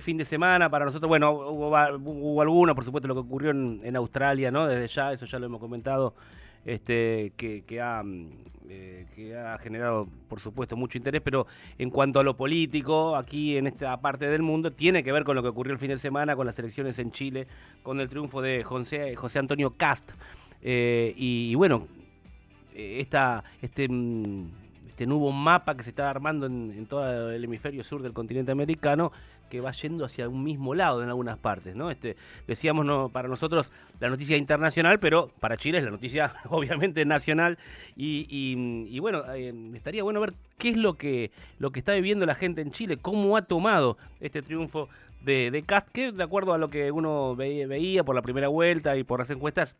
fin de semana para nosotros, bueno, hubo algunos, por supuesto, lo que ocurrió en Australia, ¿no? Desde ya, eso ya lo hemos comentado, que ha generado, por supuesto, mucho interés, pero en cuanto a lo político, aquí en esta parte del mundo, tiene que ver con lo que ocurrió el fin de semana, con las elecciones en Chile, con el triunfo de José Antonio Cast. Y bueno, este nuevo mapa que se está armando en todo el hemisferio sur del continente americano, que va yendo hacia un mismo lado en algunas partes, ¿no? Decíamos, no, para nosotros la noticia internacional, pero para Chile es la noticia obviamente nacional. Y bueno, estaría bueno ver qué es lo que está viviendo la gente en Chile, cómo ha tomado este triunfo de Kast, que de acuerdo a lo que uno veía por la primera vuelta y por las encuestas,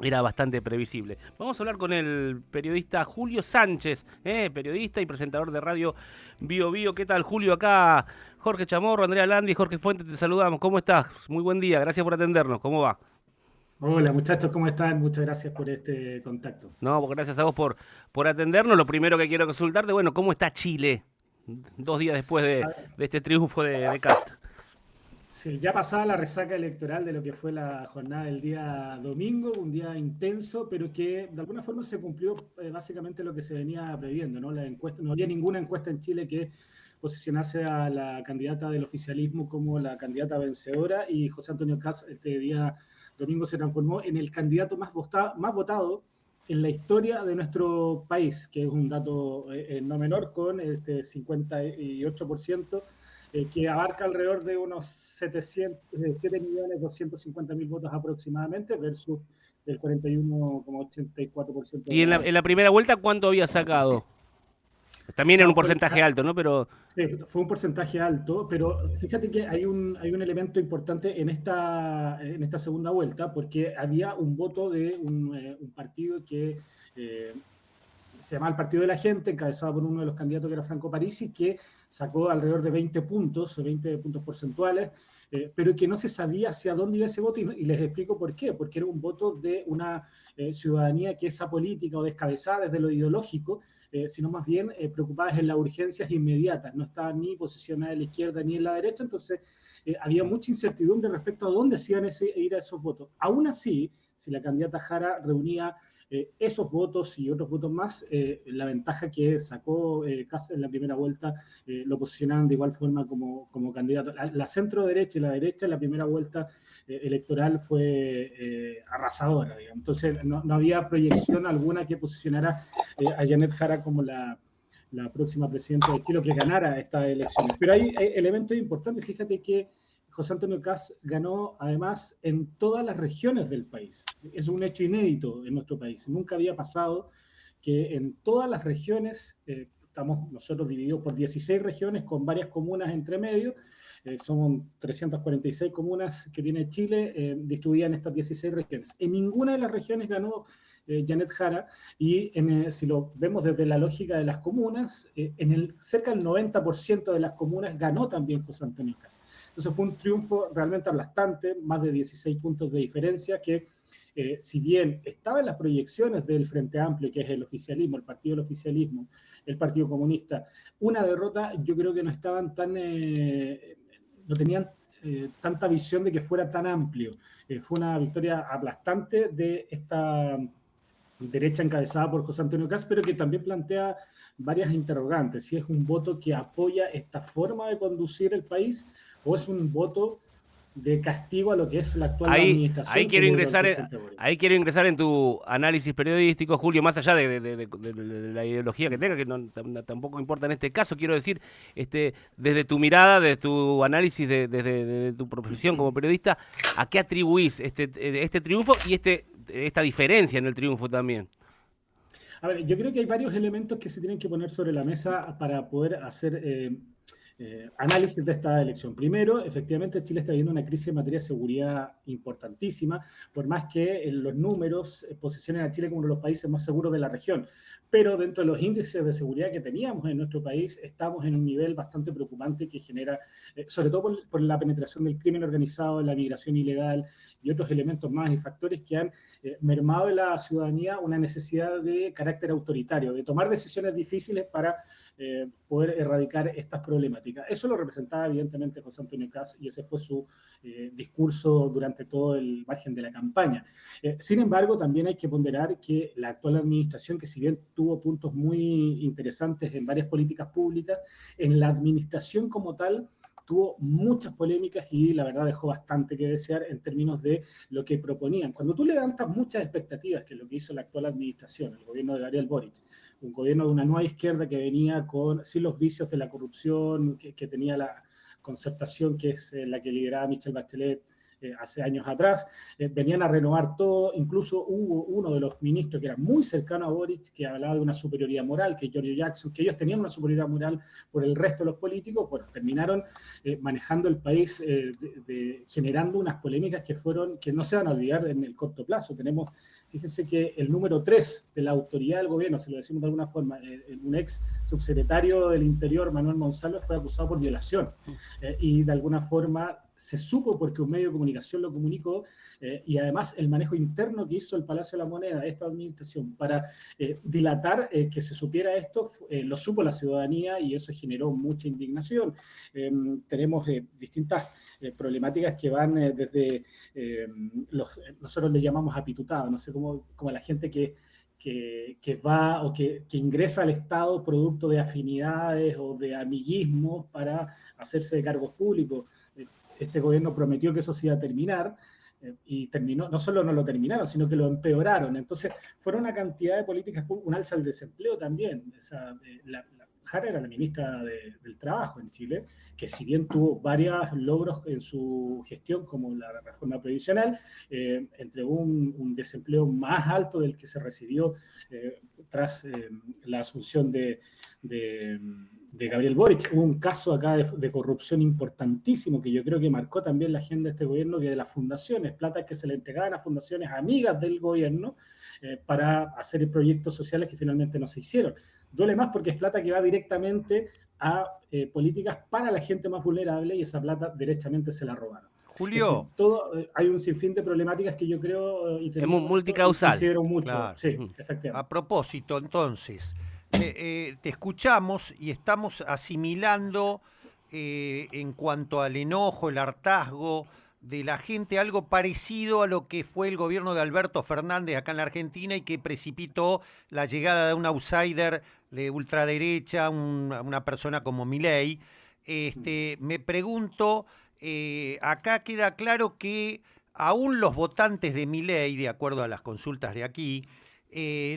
era bastante previsible. Vamos a hablar con el periodista Julio Sánchez, periodista y presentador de radio Bio Bio. ¿Qué tal, Julio? Acá Jorge Chamorro, Andrea Landi, Jorge Fuentes, te saludamos. ¿Cómo estás? Muy buen día, gracias por atendernos. ¿Cómo va? Hola muchachos, ¿cómo están? Muchas gracias por este contacto. No, pues gracias a vos por atendernos. Lo primero que quiero consultarte, bueno, ¿cómo está Chile 2 días después de este triunfo de Cast? Sí, ya pasada la resaca electoral de lo que fue la jornada del día domingo, un día intenso, pero que de alguna forma se cumplió básicamente lo que se venía previendo, ¿no? La encuesta, no había ninguna encuesta en Chile que posicionase a la candidata del oficialismo como la candidata vencedora y José Antonio Kast este día domingo se transformó en el candidato más votado en la historia de nuestro país, que es un dato no menor con este 58%, que abarca alrededor de unos 7.250.000 votos aproximadamente, versus el 41,84% de Y en la... en la primera vuelta, ¿cuánto había sacado? También en un No, porcentaje alto, ¿no? Pero sí, fue un porcentaje alto, pero fíjate que hay un elemento importante en esta segunda vuelta, porque había un voto de un partido que se llama el Partido de la Gente, encabezado por uno de los candidatos que era Franco Parisi, que sacó alrededor de 20 puntos, 20 puntos porcentuales, pero que no se sabía hacia dónde iba ese voto, y les explico por qué, porque era un voto de una ciudadanía que es apolítica o descabezada desde lo ideológico, sino más bien preocupadas en las urgencias inmediatas, no estaban ni posicionadas en la izquierda ni en la derecha, entonces había mucha incertidumbre respecto a dónde se iban a ir a esos votos. Aún así, si la candidata Jara reunía esos votos y otros votos más, la ventaja que sacó Kast en la primera vuelta lo posicionaban de igual forma como candidato. La centro derecha y la derecha en la primera vuelta electoral fue arrasadora, digamos. Entonces no había proyección alguna que posicionara a Janet Jara como la próxima presidenta de Chile, que ganara estas elecciones. Pero hay elementos importantes. Fíjate que José Antonio Kast ganó además en todas las regiones del país. Es un hecho inédito en nuestro país. Nunca había pasado que en todas las regiones, estamos nosotros divididos por 16 regiones con varias comunas entre medio, son 346 comunas que tiene Chile, distribuidas en estas 16 regiones. En ninguna de las regiones ganó Janet Jara, y si lo vemos desde la lógica de las comunas, cerca del 90% de las comunas ganó también José Antonio Kast. Entonces fue un triunfo realmente aplastante, más de 16 puntos de diferencia, que si bien estaba en las proyecciones del Frente Amplio, que es el oficialismo, el partido del oficialismo, el Partido Comunista, una derrota, yo creo que no estaban no tenían tanta visión de que fuera tan amplio. Fue una victoria aplastante de esta derecha encabezada por José Antonio Kast, pero que también plantea varias interrogantes. Si es un voto que apoya esta forma de conducir el país o es un voto de castigo a lo que es la actual ahí, ahí administración que quiero lideró el ingresar, presidente Boric. ahí quiero ingresar en tu análisis periodístico, Julio, más allá de la ideología que tenga, que tampoco importa en este caso. Quiero decir, desde tu mirada, desde tu análisis, desde tu profesión como periodista, ¿a qué atribuís este triunfo y esta diferencia en el triunfo también? A ver, yo creo que hay varios elementos que se tienen que poner sobre la mesa para poder hacer análisis de esta elección. Primero, efectivamente, Chile está viviendo una crisis en materia de seguridad importantísima, por más que los números posicionen a Chile como uno de los países más seguros de la región. Pero dentro de los índices de seguridad que teníamos en nuestro país, estamos en un nivel bastante preocupante que genera, sobre todo por la penetración del crimen organizado, la migración ilegal y otros elementos más y factores que han mermado en la ciudadanía una necesidad de carácter autoritario, de tomar decisiones difíciles para poder erradicar estas problemáticas. Eso lo representaba evidentemente José Antonio Kast y ese fue su discurso durante todo el margen de la campaña. Sin embargo, también hay que ponderar que la actual administración, que si bien tuvo puntos muy interesantes en varias políticas públicas, en la administración como tal tuvo muchas polémicas y la verdad dejó bastante que desear en términos de lo que proponían. Cuando tú levantas muchas expectativas, que es lo que hizo la actual administración, el gobierno de Gabriel Boric, un gobierno de una nueva izquierda que venía sin los vicios de la corrupción, que tenía la concertación, que es la que lideraba Michelle Bachelet hace años atrás, venían a renovar todo, incluso hubo uno de los ministros que era muy cercano a Boric, que hablaba de una superioridad moral, que Giorgio Jackson, que ellos tenían una superioridad moral por el resto de los políticos, bueno, terminaron manejando el país, generando unas polémicas que no se van a olvidar en el corto plazo. Tenemos, fíjense que el número 3 de la autoridad del gobierno, si lo decimos de alguna forma, un ex subsecretario del Interior, Manuel Monsalve, fue acusado por violación, y de alguna forma se supo porque un medio de comunicación lo comunicó, y además el manejo interno que hizo el Palacio de la Moneda, esta administración, para dilatar que se supiera esto, lo supo la ciudadanía y eso generó mucha indignación. Tenemos distintas problemáticas que van desde, nosotros le llamamos apitutado, no sé cómo la gente que va o que ingresa al Estado producto de afinidades o de amiguismos para hacerse de cargos públicos. Este gobierno prometió que eso se iba a terminar y terminó, no solo no lo terminaron, sino que lo empeoraron. Entonces, fueron una cantidad de políticas, un alza al desempleo también. O sea, Jara era la ministra del Trabajo en Chile, que si bien tuvo varios logros en su gestión, como la reforma previsional, entregó un desempleo más alto del que se recibió tras la asunción de Gabriel Boric. Hubo un caso acá de corrupción importantísimo que yo creo que marcó también la agenda de este gobierno, que de las fundaciones, plata que se le entregaban a fundaciones amigas del gobierno para hacer proyectos sociales que finalmente no se hicieron. Duele más porque es plata que va directamente a políticas para la gente más vulnerable y esa plata derechamente se la robaron. Julio. Hay un sinfín de problemáticas que yo creo es multicausal. Considero mucho. Claro. Sí, efectivamente. A propósito, entonces, te escuchamos y estamos asimilando en cuanto al enojo, el hartazgo de la gente, algo parecido a lo que fue el gobierno de Alberto Fernández acá en la Argentina y que precipitó la llegada de un outsider de ultraderecha, una persona como Milei. Me pregunto, acá queda claro que aún los votantes de Milei, de acuerdo a las consultas de aquí,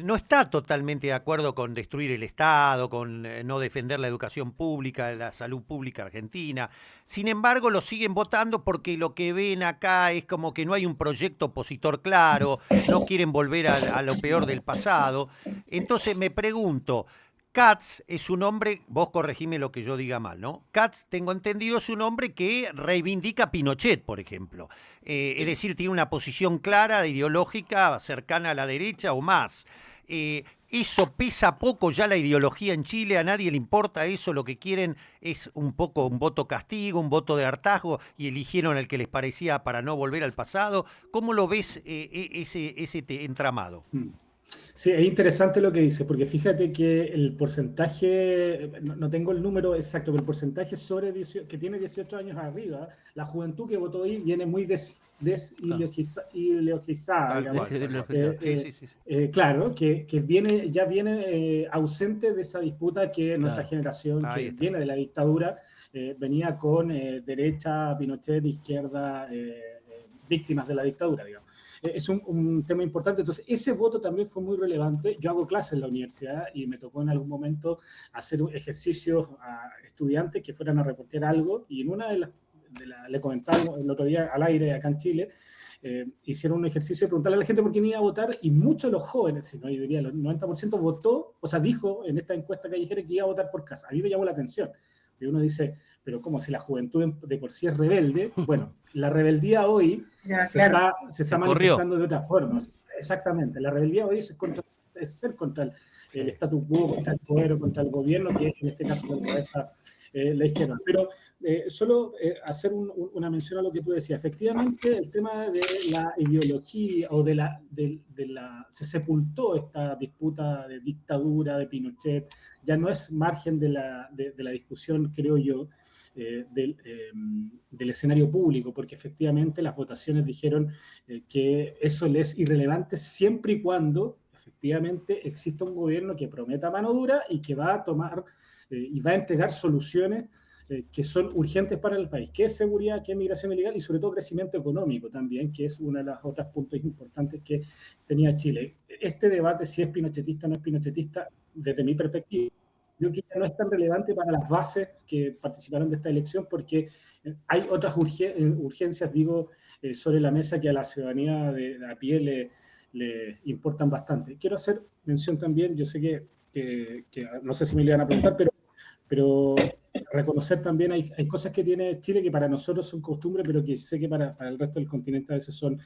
no está totalmente de acuerdo con destruir el Estado, con no defender la educación pública, la salud pública argentina. Sin embargo, lo siguen votando porque lo que ven acá es como que no hay un proyecto opositor claro, no quieren volver a lo peor del pasado. Entonces me pregunto, Katz es un hombre, vos corregime lo que yo diga mal, ¿no? Katz, tengo entendido, es un hombre que reivindica a Pinochet, por ejemplo. Es decir, tiene una posición clara, ideológica, cercana a la derecha o más. ¿Eso pesa poco ya la ideología en Chile? ¿A nadie le importa eso? Lo que quieren es un poco un voto castigo, un voto de hartazgo y eligieron el que les parecía para no volver al pasado. ¿Cómo lo ves ese entramado? Sí, es interesante lo que dice, porque fíjate que el porcentaje, no tengo el número exacto, pero el porcentaje que tiene 18 años arriba, la juventud que votó ahí viene muy desideologizada. Claro, que ya viene ausente de esa disputa que nuestra generación, que viene de la dictadura, venía con derecha, Pinochet, izquierda, víctimas de la dictadura, digamos. Es un tema importante. Entonces, ese voto también fue muy relevante. Yo hago clases en la universidad y me tocó en algún momento hacer ejercicios a estudiantes que fueran a reportear algo, y en una le comentaba el otro día al aire acá en Chile, hicieron un ejercicio de preguntarle a la gente por quién iba a votar, y muchos de los jóvenes, si no, yo diría el 90% votó, o sea, dijo en esta encuesta callejera que iba a votar por Kast. A mí me llamó la atención. Y uno dice, pero ¿cómo? Si la juventud de por sí es rebelde, bueno, la rebeldía hoy se está manifestando de otra forma. Exactamente, la rebeldía hoy es ser contra el status quo, contra el poder, contra el gobierno, que en este caso lo encabeza la izquierda. Pero solo hacer una mención a lo que tú decías. Efectivamente, el tema de la ideología o se sepultó esta disputa de dictadura de Pinochet, ya no es margen de la discusión, creo yo, del escenario público, porque efectivamente las votaciones dijeron que eso le es irrelevante siempre y cuando efectivamente exista un gobierno que prometa mano dura y que va a tomar y va a entregar soluciones que son urgentes para el país, que es seguridad, que es migración ilegal y sobre todo crecimiento económico también, que es uno de los otros puntos importantes que tenía Chile. Este debate, si es pinochetista o no es pinochetista, desde mi perspectiva, yo creo que no es tan relevante para las bases que participaron de esta elección porque hay otras urgencias, digo, sobre la mesa que a la ciudadanía a pie le importan bastante. Quiero hacer mención también, yo sé que no sé si me lo iban a preguntar, pero reconocer también hay cosas que tiene Chile que para nosotros son costumbre, pero que sé que para el resto del continente a veces son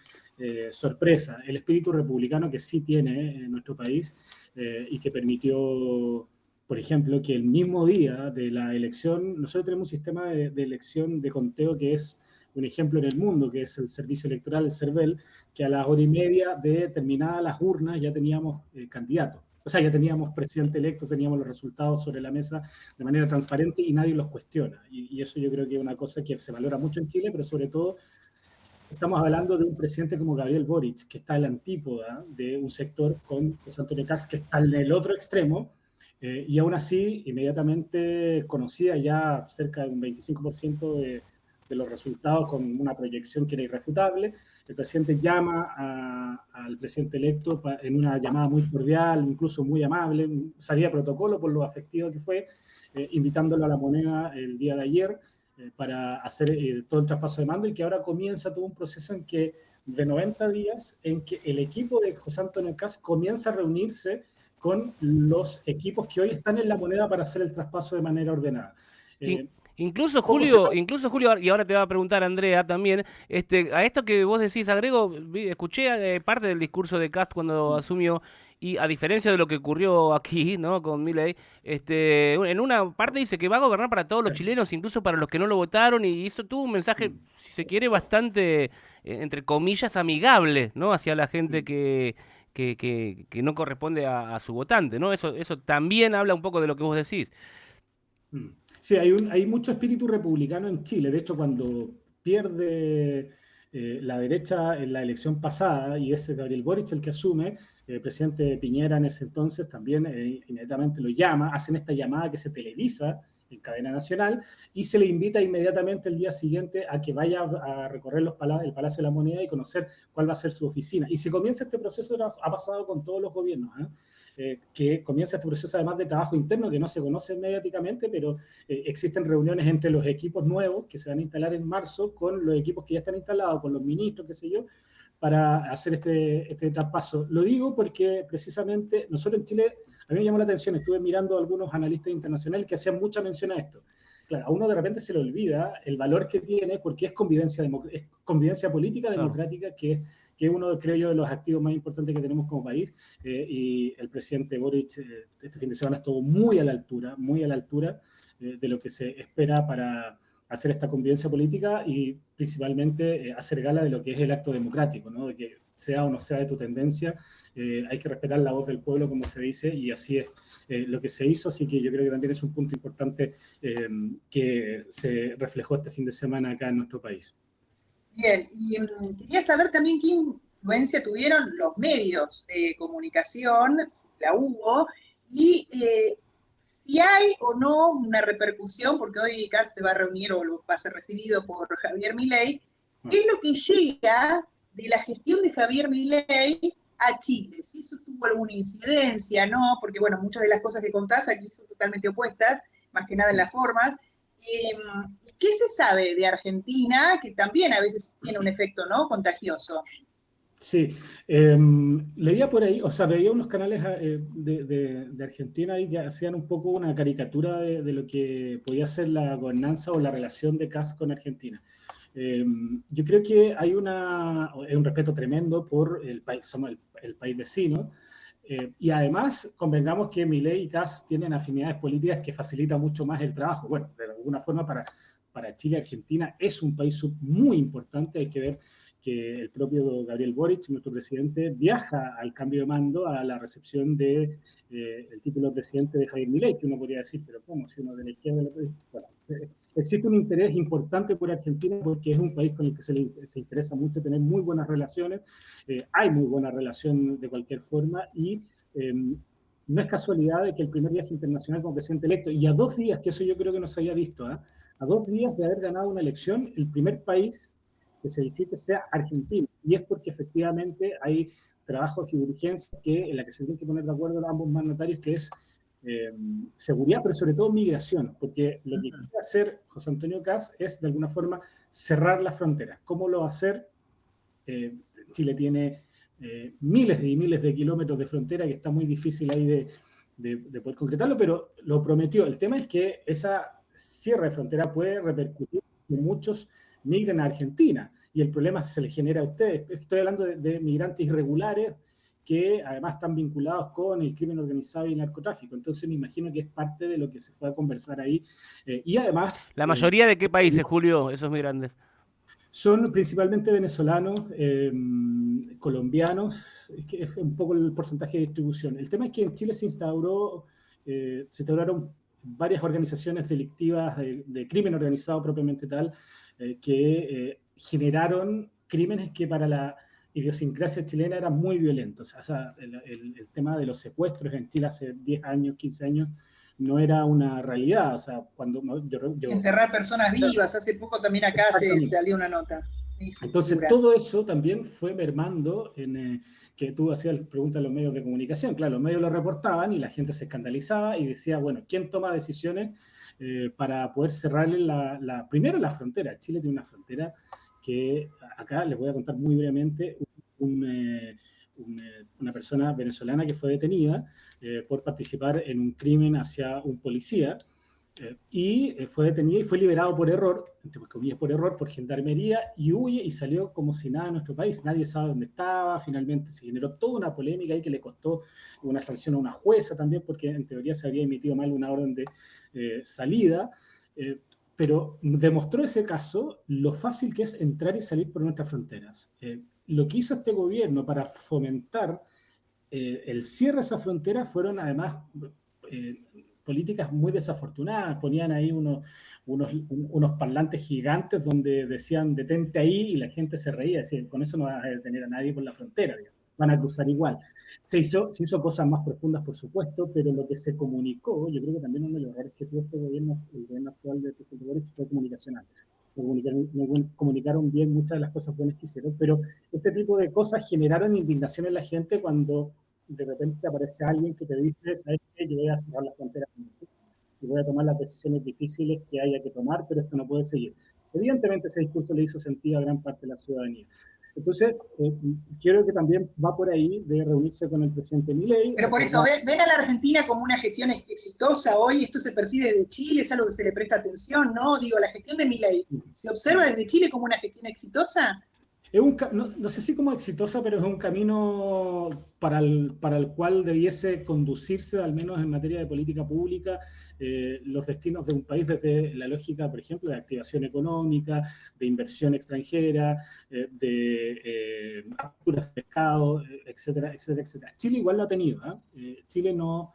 sorpresa. El espíritu republicano que sí tiene nuestro país y que permitió, por ejemplo, que el mismo día de la elección, nosotros tenemos un sistema de elección, de conteo que es un ejemplo en el mundo, que es el servicio electoral, el CERVEL, que a las 1:30 de terminadas las urnas ya teníamos candidatos. O sea, ya teníamos presidente electo, teníamos los resultados sobre la mesa de manera transparente y nadie los cuestiona. Y eso yo creo que es una cosa que se valora mucho en Chile, pero sobre todo estamos hablando de un presidente como Gabriel Boric, que está a la antípoda de un sector con José Antonio Kast, que está en el otro extremo, y aún así inmediatamente conocía ya cerca de un 25% de los resultados con una proyección que era irrefutable. El presidente llama al presidente electo en una llamada muy cordial, incluso muy amable, salía de protocolo por lo afectivo que fue, invitándolo a la moneda el día de ayer para hacer todo el traspaso de mando y que ahora comienza todo un proceso en que de 90 días en que el equipo de José Antonio Kast comienza a reunirse con los equipos que hoy están en la moneda para hacer el traspaso de manera ordenada. Incluso Julio, y ahora te va a preguntar Andrea también, a esto que vos decís, agrego, escuché parte del discurso de Kast cuando asumió, y a diferencia de lo que ocurrió aquí, ¿no? Con Milei, en una parte dice que va a gobernar para todos los chilenos, incluso para los que no lo votaron, y eso tuvo un mensaje, si se quiere, bastante, entre comillas, amigable, ¿no? Hacia la gente que no corresponde a su votante, ¿no? Eso también habla un poco de lo que vos decís. Sí, hay mucho espíritu republicano en Chile. De hecho, cuando pierde la derecha en la elección pasada y es Gabriel Boric el que asume, el presidente Piñera en ese entonces también inmediatamente lo llama, hacen esta llamada que se televisa en cadena nacional y se le invita inmediatamente el día siguiente a que vaya a recorrer el Palacio de la Moneda y conocer cuál va a ser su oficina. Y se comienza este proceso, ha pasado con todos los gobiernos, que comienza este proceso además de trabajo interno que no se conoce mediáticamente, pero existen reuniones entre los equipos nuevos que se van a instalar en marzo con los equipos que ya están instalados, con los ministros, qué sé yo, para hacer este traspaso. Lo digo porque precisamente nosotros en Chile, a mí me llamó la atención, estuve mirando a algunos analistas internacionales que hacían mucha mención a esto. Claro, a uno de repente se le olvida el valor que tiene porque es convivencia política democrática, que es uno, creo yo, de los activos más importantes que tenemos como país, y el presidente Boric este fin de semana estuvo muy a la altura de lo que se espera para hacer esta convivencia política y principalmente hacer gala de lo que es el acto democrático, ¿no? De que sea o no sea de tu tendencia, hay que respetar la voz del pueblo, como se dice, y así es lo que se hizo, así que yo creo que también es un punto importante que se reflejó este fin de semana acá en nuestro país. Bien, y quería saber también qué influencia tuvieron los medios de comunicación, si la hubo, y si hay o no una repercusión, porque hoy Kast se va a reunir o va a ser recibido por Javier Milei, ¿qué es lo que llega de la gestión de Javier Milei a Chile? Si eso tuvo alguna incidencia, ¿no? Porque, bueno, muchas de las cosas que contás aquí son totalmente opuestas, más que nada en las formas. ¿Qué se sabe de Argentina, que también a veces tiene un efecto, ¿no?, contagioso? Sí, leía por ahí, o sea, veía unos canales de Argentina y que hacían un poco una caricatura de lo que podía ser la gobernanza o la relación de Kast con Argentina. Yo creo que hay un respeto tremendo por el país, somos el país vecino, Y además, convengamos que Milei y Kast tienen afinidades políticas que facilitan mucho más el trabajo. Bueno, de alguna forma para Chile, Argentina es un país muy importante. Hay que ver que el propio Gabriel Boric, nuestro presidente, viaja al cambio de mando a la recepción del título de presidente de Javier Milei, que uno podría decir, pero ¿cómo? Si uno de la izquierda... Bueno, existe un interés importante por Argentina porque es un país con el que se interesa mucho tener muy buenas relaciones. Hay muy buena relación de cualquier forma y no es casualidad de que el primer viaje internacional como presidente electo, y a 2 días, que eso yo creo que no se había visto, a 2 días de haber ganado una elección, el primer país que se visite sea Argentina. Y es porque efectivamente hay trabajos y urgencias en la que se tienen que poner de acuerdo ambos mandatarios, que es seguridad, pero sobre todo migración, porque lo que quiere hacer José Antonio Kast es de alguna forma cerrar las fronteras. ¿Cómo lo va a hacer? Chile tiene miles y miles de kilómetros de frontera que está muy difícil ahí de poder concretarlo, pero lo prometió. El tema es que esa cierre de frontera puede repercutir en muchos migren a Argentina, y el problema se les genera a ustedes. Estoy hablando de migrantes irregulares que además están vinculados con el crimen organizado y el narcotráfico. Entonces me imagino que es parte de lo que se fue a conversar ahí. Y además... ¿La mayoría de qué países, Julio, esos migrantes? Son principalmente venezolanos, colombianos, es que es un poco el porcentaje de distribución. El tema es que en Chile se instauraron varias organizaciones delictivas de crimen organizado propiamente tal, que generaron crímenes que para la idiosincrasia chilena eran muy violentos. O sea, el tema de los secuestros en Chile hace 10 años, 15 años, no era una realidad. O sea, cuando enterrar personas vivas, hace poco también acá se salió una nota. Entonces, todo eso también fue mermando en que tú hacías preguntas a los medios de comunicación. Claro, los medios lo reportaban y la gente se escandalizaba y decía, bueno, ¿quién toma decisiones para poder cerrarle primero la frontera? Chile tiene una frontera que acá les voy a contar muy brevemente. Una persona venezolana que fue detenida por participar en un crimen hacia un policía, y fue detenido y fue liberado por error, entre comillas por error, por gendarmería, y huye y salió como si nada en nuestro país. Nadie sabe dónde estaba. Finalmente se generó toda una polémica ahí que le costó una sanción a una jueza también, porque en teoría se habría emitido mal una orden de salida. Pero demostró ese caso lo fácil que es entrar y salir por nuestras fronteras. Lo que hizo este gobierno para fomentar el cierre de esa frontera fueron además políticas muy desafortunadas. Ponían ahí unos parlantes gigantes donde decían detente ahí y la gente se reía, decían, con eso no vas a detener a nadie por la frontera, digamos. Van a cruzar igual. Se hizo cosas más profundas, por supuesto, pero lo que se comunicó, yo creo que también uno de los errores que tuvo este gobierno, el gobierno actual del presidente Boric, fue comunicacional. Comunicaron bien muchas de las cosas buenas que hicieron, pero este tipo de cosas generaron indignación en la gente cuando de repente aparece alguien que te dice, ¿sabes qué? Yo voy a cerrar las fronteras y voy a tomar las decisiones difíciles que haya que tomar, pero esto no puede seguir. Evidentemente ese discurso le hizo sentido a gran parte de la ciudadanía. Entonces, creo que también va por ahí de reunirse con el presidente Milei. Pero por eso, ¿ven a la Argentina como una gestión exitosa hoy? Esto se percibe desde Chile, es algo que se le presta atención, ¿no? Digo, la gestión de Milei, ¿se observa desde Chile como una gestión exitosa? No sé si como exitosa, pero es un camino para el cual debiese conducirse, al menos en materia de política pública, los destinos de un país desde la lógica, por ejemplo, de activación económica, de inversión extranjera, de aperturas de mercado, etcétera, etcétera, etcétera. Chile igual lo ha tenido. Chile no...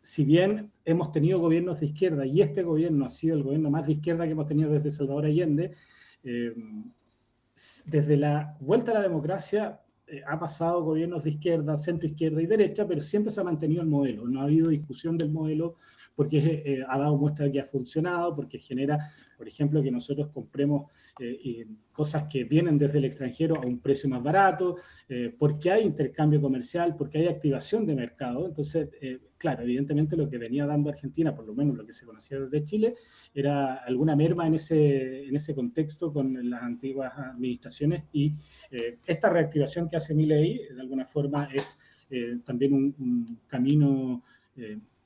si bien hemos tenido gobiernos de izquierda, y este gobierno ha sido el gobierno más de izquierda que hemos tenido desde Salvador Allende, desde la vuelta a la democracia ha pasado gobiernos de izquierda, centro izquierda y derecha, pero siempre se ha mantenido el modelo. No ha habido discusión del modelo porque ha dado muestra de que ha funcionado, porque genera, por ejemplo, que nosotros compremos cosas que vienen desde el extranjero a un precio más barato, porque hay intercambio comercial, porque hay activación de mercado. Entonces, claro, evidentemente lo que venía dando Argentina, por lo menos lo que se conocía desde Chile, era alguna merma en ese contexto con las antiguas administraciones, y esta reactivación que hace Milei, de alguna forma, es también un camino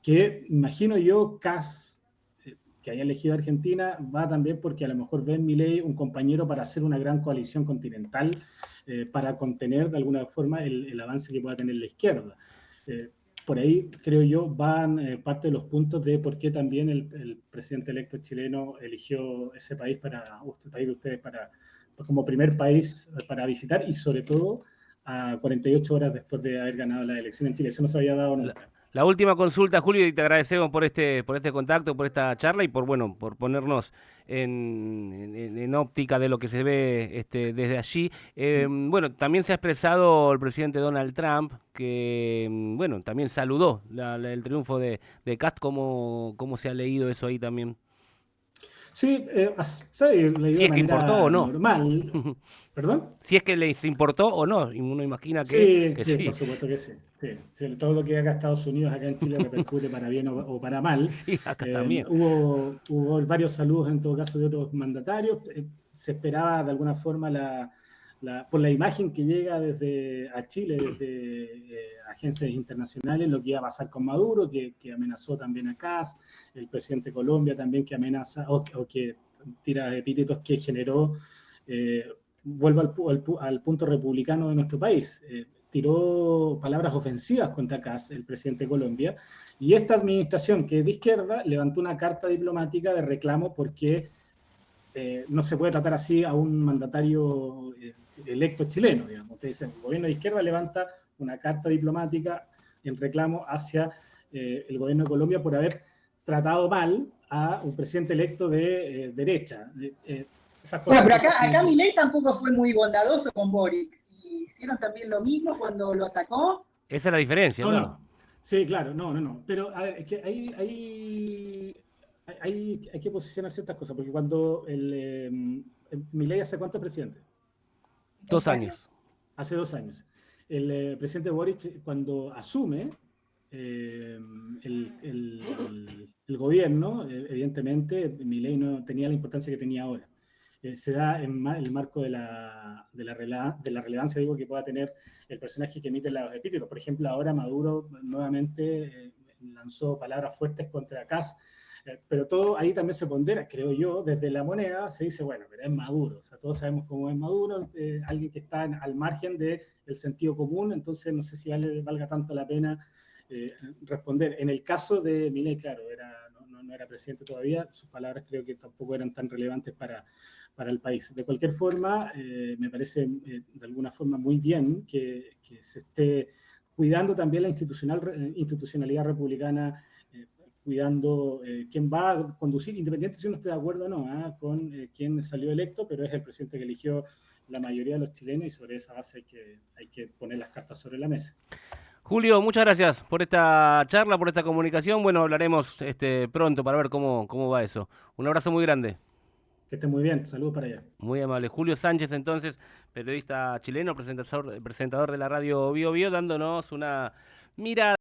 que imagino yo, Kast, que haya elegido Argentina, va también porque a lo mejor ve en Milei un compañero para hacer una gran coalición continental, para contener de alguna forma el avance que pueda tener la izquierda. Por ahí, creo yo, van parte de los puntos de por qué también el presidente electo chileno eligió ese país el país de ustedes como primer país para visitar, y sobre todo a 48 horas después de haber ganado la elección en Chile. Eso no se había dado nunca. La última consulta, Julio, y te agradecemos por este contacto, por esta charla y por ponernos en óptica de lo que se ve desde allí. Bueno, también se ha expresado el presidente Donald Trump, que bueno, también saludó el triunfo de Kast. ¿Cómo se ha leído eso ahí también? Sí, ¿sabe? Le Si dio es de que importó o manera no. normal. ¿Perdón? Si es que les importó o no, y uno imagina Sí, que sí, por sí. supuesto que sí. Sí, sí, todo lo que haga Estados Unidos acá en Chile repercute para bien o para mal. Sí, acá también. Hubo varios saludos en todo caso de otros mandatarios. Se esperaba de alguna forma por la imagen que llega desde a Chile, desde agencias internacionales, lo que iba a pasar con Maduro, que amenazó también a Kast, el presidente de Colombia también que amenaza o que tira epítetos que generó. Vuelvo al punto republicano de nuestro país. Tiró palabras ofensivas contra Kast, el presidente de Colombia, y esta administración, que es de izquierda, levantó una carta diplomática de reclamo porque no se puede tratar así a un mandatario electo chileno, digamos. Entonces, el gobierno de izquierda levanta una carta diplomática en reclamo hacia el gobierno de Colombia por haber tratado mal a un presidente electo de derecha. Esas Bueno, cosas pero acá Milei tampoco fue muy bondadoso con Boric. Y hicieron también lo mismo cuando lo atacó. Esa es la diferencia, No, claro. no. Sí, claro, no. Pero a ver, es que hay que posicionar ciertas cosas, porque cuando Milei ¿hace cuánto es presidente? 2 años. Hace 2 años. El presidente Boric, cuando asume el gobierno, evidentemente Milei no tenía la importancia que tenía ahora. Se da en el marco de la relevancia, digo, que pueda tener el personaje que emite los epítetos. Por ejemplo, ahora Maduro nuevamente lanzó palabras fuertes contra Kast, pero todo ahí también se pondera, creo yo, desde la moneda se dice, bueno, pero es Maduro, o sea, todos sabemos cómo es Maduro, alguien que está al margen del sentido común, entonces no sé si valga tanto la pena responder. En el caso de Milei, claro, no era presidente todavía, sus palabras creo que tampoco eran tan relevantes para el país. De cualquier forma, me parece de alguna forma muy bien que se esté cuidando también la institucionalidad republicana, cuidando quién va a conducir, independiente si uno esté de acuerdo o no, con quién salió electo, pero es el presidente que eligió la mayoría de los chilenos y sobre esa base hay que poner las cartas sobre la mesa. Julio, muchas gracias por esta charla, por esta comunicación. Bueno, hablaremos pronto para ver cómo va eso. Un abrazo muy grande. Que esté muy bien. Saludos para allá. Muy amable. Julio Sánchez, entonces, periodista chileno, presentador de la radio Bio Bio, dándonos una mirada.